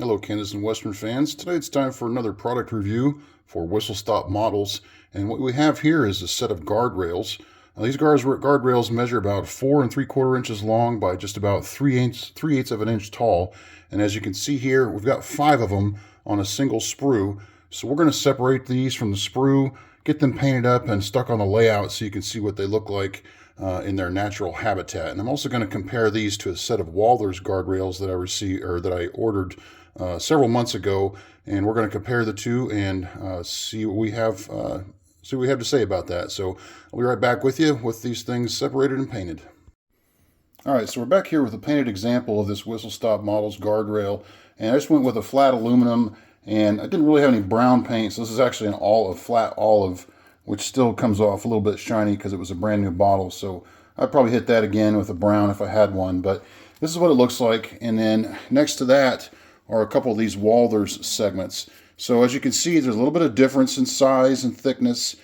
Hello, Kansas and Western fans. Today it's time for another product review for whistle stop models. And what we have here is a set of guardrails. Now, these guardrails measure about 4 3/4 inches long by just about 3/8 of an inch tall. And as you can see here, we've got 5 of them on a single sprue. So we're going to separate these from the sprue, get them painted up and stuck on the layout so you can see what they look like in their natural habitat. And I'm also going to compare these to a set of Walther's guardrails that I ordered several months ago, and we're going to compare the two and see what we have to say about that. So I'll be right back with you with these things separated and painted. All right, so we're back here with a painted example of this Whistle Stop Models guardrail, and I just went with a flat aluminum, and I didn't really have any brown paint, so this is actually a flat olive, which still comes off a little bit shiny because it was a brand new bottle. So I'd probably hit that again with a brown if I had one, but this is what it looks like. And then next to that are a couple of these Walther's segments. So as you can see, there's a little bit of difference in size and thickness.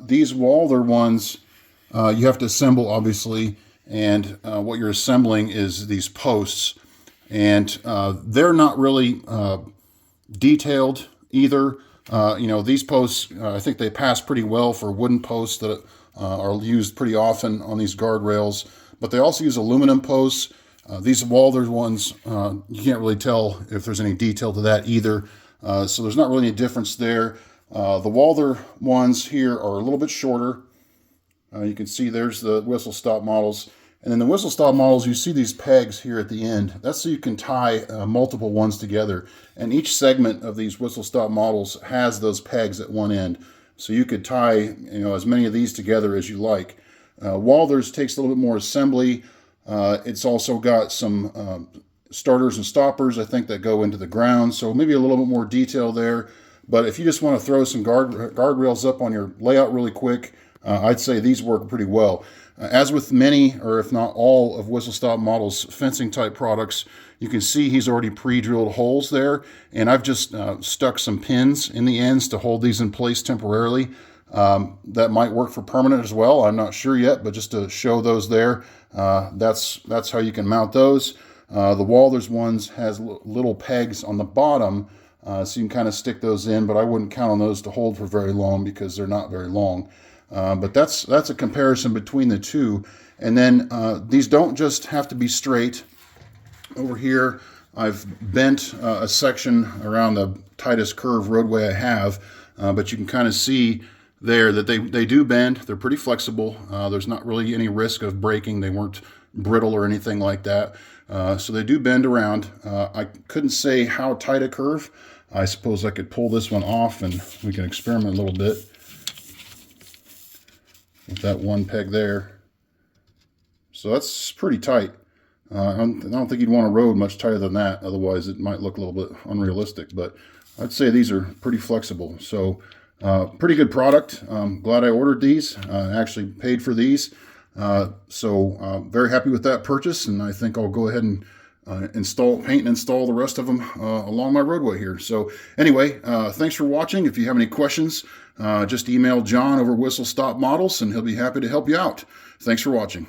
These Walther ones, you have to assemble, obviously, and what you're assembling is these posts. And they're not really detailed either. These posts, I think they pass pretty well for wooden posts that are used pretty often on these guardrails, but they also use aluminum posts. These Walther ones, you can't really tell if there's any detail to that either. So there's not really any difference there. The Walther ones here are a little bit shorter. You can see there's the whistle stop models. And in the whistle stop models, you see these pegs here at the end. That's so you can tie multiple ones together. And each segment of these whistle stop models has those pegs at one end. So you could tie as many of these together as you like. Walther's takes a little bit more assembly. It's also got some starters and stoppers, I think, that go into the ground. So maybe a little bit more detail there. But if you just want to throw some guardrails up on your layout really quick, I'd say these work pretty well. As with many, or if not all, of Whistle Stop Models fencing type products, you can see he's already pre-drilled holes there, and I've just stuck some pins in the ends to hold these in place temporarily. That might work for permanent as well. I'm not sure yet, but just to show those there, that's how you can mount those. The Walther's ones has little pegs on the bottom, so you can kind of stick those in, but I wouldn't count on those to hold for very long because they're not very long. But that's a comparison between the two. And then these don't just have to be straight. Over here, I've bent a section around the tightest curve roadway I have, but you can kind of see there that they do bend. They're pretty flexible. There's not really any risk of breaking. They weren't brittle or anything like that. So they do bend around. I couldn't say how tight a curve. I suppose I could pull this one off and we can experiment a little bit with that one peg there. So that's pretty tight. I don't think you'd want to road much tighter than that, otherwise it might look a little bit unrealistic, but I'd say these are pretty flexible. So pretty good product. Glad I ordered these. Actually paid for these. So very happy with that purchase, and I think I'll go ahead and paint and install the rest of them along my roadway here. So anyway, thanks for watching. If you have any questions, just email John over Whistle Stop Models, and he'll be happy to help you out. Thanks for watching.